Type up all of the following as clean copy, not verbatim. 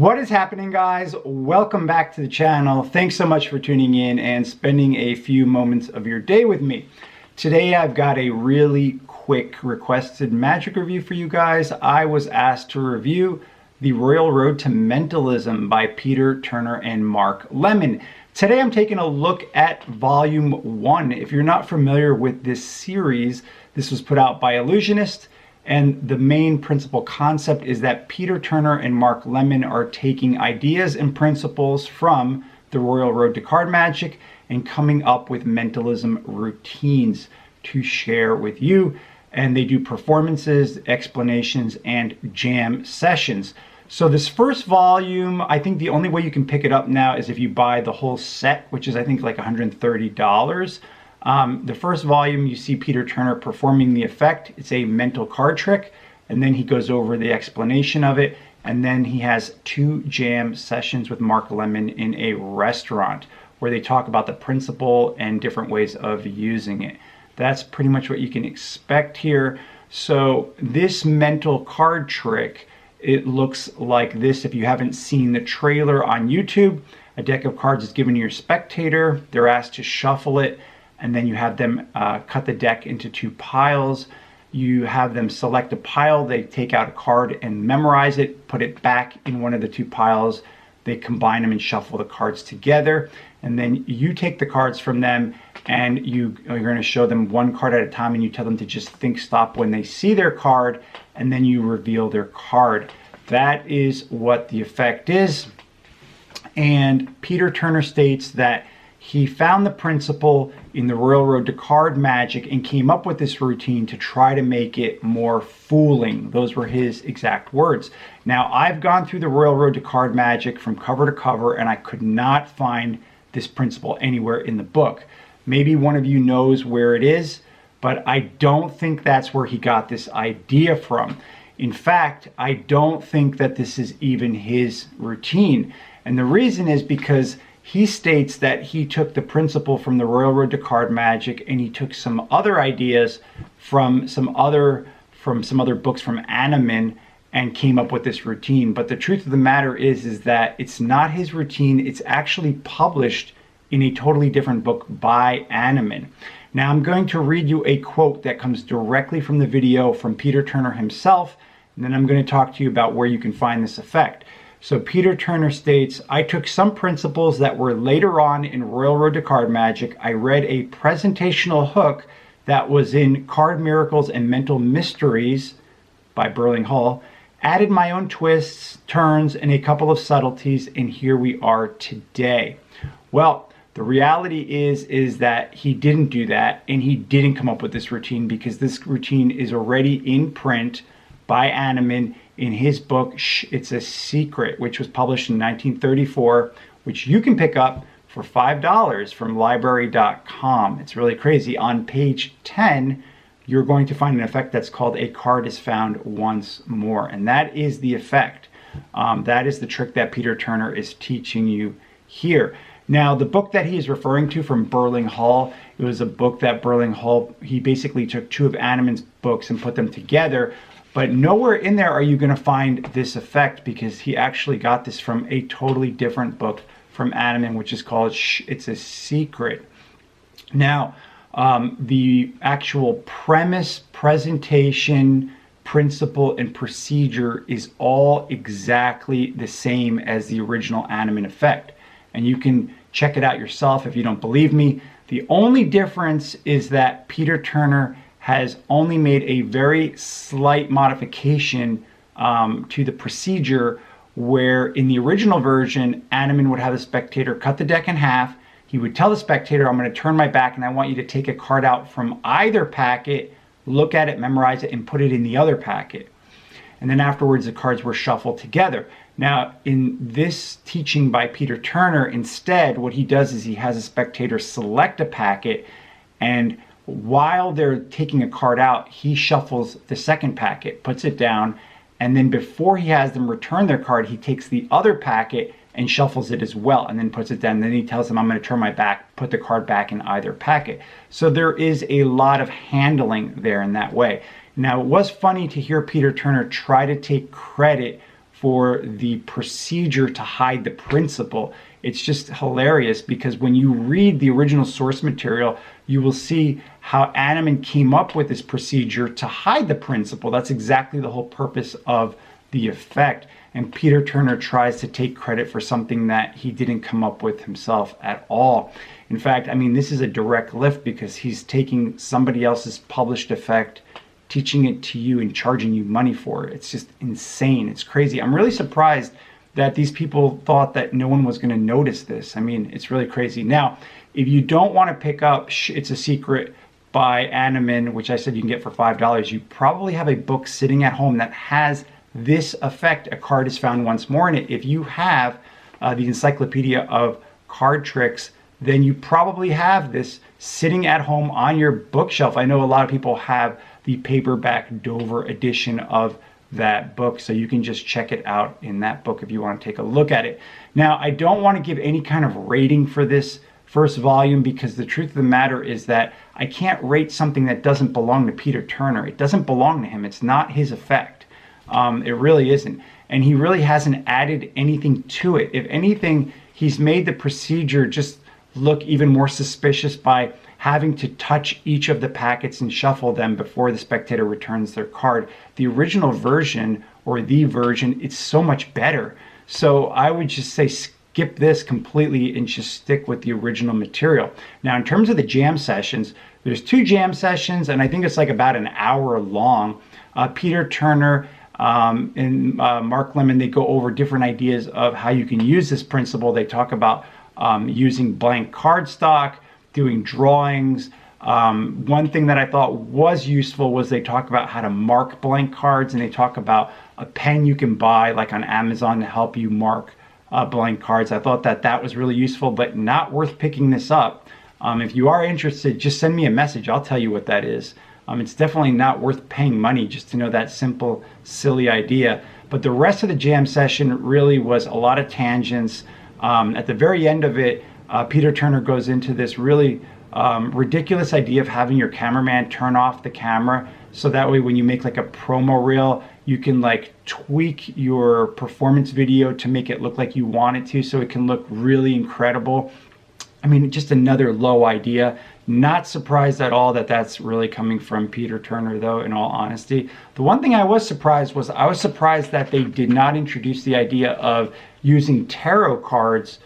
What is happening, guys? Welcome back to the channel. Thanks so much for tuning in and spending a few moments of your day with me. Today I've got a really quick requested magic review for you guys. I was asked to review The Royal Road to Mentalism by Peter Turner and Mark Lemon. Today I'm taking a look at Volume 1. If you're not familiar with this series, this was put out by Illusionist. And the main principal concept is that Peter Turner and Mark Lemon are taking ideas and principles from The Royal Road to Card Magic and coming up with mentalism routines to share with you. And they do performances, explanations, and jam sessions. So this first volume, I think the only way you can pick it up now is if you buy the whole set, which is I think like $130. The first volume, you see Peter Turner performing the effect. It's a mental card trick, and then he goes over the explanation of it, and then he has 2 jam sessions with Mark Lemon in a restaurant where they talk about the principle and different ways of using it. That's pretty much what you can expect here. So this mental card trick, it looks like this. If you haven't seen the trailer on YouTube, a deck of cards is given to your spectator. They're asked to shuffle it, and then you have them cut the deck into 2 piles. You have them select a pile, they take out a card and memorize it, put it back in one of the 2 piles. They combine them and shuffle the cards together. And then you take the cards from them and you're gonna show them 1 card at a time, and you tell them to just think stop when they see their card, and then you reveal their card. That is what the effect is. And Peter Turner states that he found the principle in The Royal Road to Card Magic and came up with this routine to try to make it more fooling. Those were his exact words. Now, I've gone through The Royal Road to Card Magic from cover to cover, and I could not find this principle anywhere in the book. Maybe one of you knows where it is, but I don't think that's where he got this idea from. In fact, I don't think that this is even his routine. And the reason is because he states that he took the principle from The Royal Road to Card Magic, and he took some other ideas from some other books from Animan and came up with this routine. But the truth of the matter is that it's not his routine. It's actually published in a totally different book by Animan. Now I'm going to read you a quote that comes directly from the video from Peter Turner himself, and then I'm going to talk to you about where you can find this effect. So Peter Turner states, "I took some principles that were later on in Royal Road to Card Magic. I read a presentational hook that was in Card Miracles and Mental Mysteries by Burling Hall, added my own twists, turns, and a couple of subtleties, and here we are today." Well, the reality is that he didn't do that, and he didn't come up with this routine because this routine is already in print by Animan in his book, It's a Secret, which was published in 1934, which you can pick up for $5 from library.com. It's really crazy. On page 10, you're going to find an effect that's called A Card is Found Once More. And that is the effect. That is the trick that Peter Turner is teaching you here. Now, the book that he is referring to from Burling Hall, it was a book that Burling Hall, he basically took 2 of Animan's books and put them together. But nowhere in there are you going to find this effect, because he actually got this from a totally different book from Animan, which is called It's a Secret. Now, the actual premise, presentation, principle, and procedure is all exactly the same as the original Animan effect. And you can check it out yourself if you don't believe me. The only difference is that Peter Turner has only made a very slight modification to the procedure, where in the original version, Animan would have the spectator cut the deck in half. He would tell the spectator, I'm going to turn my back and I want you to take a card out from either packet, look at it, memorize it, and put it in the other packet. And then afterwards, the cards were shuffled together. Now, in this teaching by Peter Turner, instead, what he does is he has a spectator select a packet, and while they're taking a card out, he shuffles the second packet, puts it down, and then before he has them return their card, he takes the other packet and shuffles it as well, and then puts it down. And then he tells them, I'm going to turn my back, put the card back in either packet. So there is a lot of handling there in that way. Now, it was funny to hear Peter Turner try to take credit for the procedure to hide the principle. It's just hilarious because when you read the original source material, you will see how Annemann came up with this procedure to hide the principle. That's exactly the whole purpose of the effect. And Peter Turner tries to take credit for something that he didn't come up with himself at all. In fact, I mean, this is a direct lift because he's taking somebody else's published effect, teaching it to you and charging you money for it. It's just insane. It's crazy. I'm really surprised that these people thought that no one was going to notice this. I mean, it's really crazy. Now, if you don't want to pick up It's a Secret by Annemann, which I said you can get for $5, you probably have a book sitting at home that has this effect, A Card is Found Once More, in it. If you have the Encyclopedia of Card Tricks, then you probably have this sitting at home on your bookshelf. I know a lot of people have the paperback Dover edition of that book, so you can just check it out in that book if you want to take a look at it. Now, I don't want to give any kind of rating for this first volume because the truth of the matter is that I can't rate something that doesn't belong to Peter Turner. It doesn't belong to him. It's not his effect. It really isn't. And he really hasn't added anything to it. If anything, he's made the procedure just look even more suspicious by having to touch each of the packets and shuffle them before the spectator returns their card. The original version, or the version, it's so much better. So I would just say skip this completely and just stick with the original material. Now, in terms of the jam sessions, there's 2 jam sessions, and I think it's like about an hour long. Peter Turner and Mark Lemon, they go over different ideas of how you can use this principle. They talk about using blank cardstock, doing drawings. One thing that I thought was useful was they talk about how to mark blank cards, and they talk about a pen you can buy like on Amazon to help you mark blank cards. I thought that that was really useful, but not worth picking this up. If you are interested, just send me a message. I'll tell you what that is. It's definitely not worth paying money just to know that simple, silly idea. But the rest of the jam session really was a lot of tangents. At the very end of it, Peter Turner goes into this really ridiculous idea of having your cameraman turn off the camera, so that way when you make like a promo reel, you can like tweak your performance video to make it look like you want it to, so it can look really incredible. I mean, just another low idea. Not surprised at all that that's really coming from Peter Turner, though, in all honesty. The one thing I was surprised that they did not introduce the idea of using tarot cards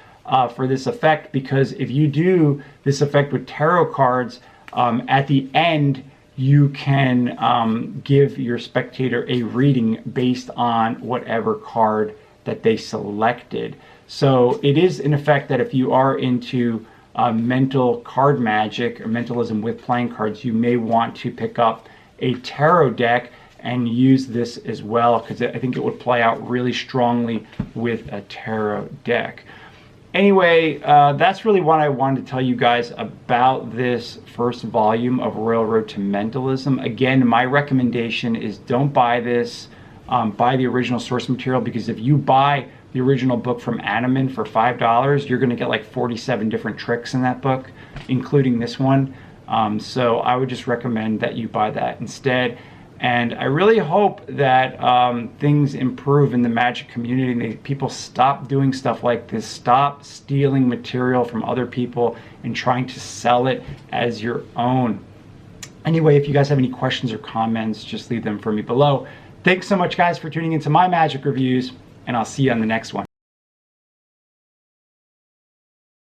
for this effect, because if you do this effect with tarot cards, at the end, you can give your spectator a reading based on whatever card that they selected. So it is an effect that if you are into mental card magic or mentalism with playing cards, you may want to pick up a tarot deck and use this as well, because I think it would play out really strongly with a tarot deck. Anyway, that's really what I wanted to tell you guys about this first volume of Royal Road to Mentalism. Again, my recommendation is don't buy this. Buy the original source material, because if you buy the original book from Annemann for $5, you're going to get like 47 different tricks in that book, including this one. So I would just recommend that you buy that instead. And I really hope that things improve in the magic community and people stop doing stuff like this. Stop stealing material from other people and trying to sell it as your own. Anyway, if you guys have any questions or comments, just leave them for me below. Thanks so much, guys, for tuning into my magic reviews, and I'll see you on the next one.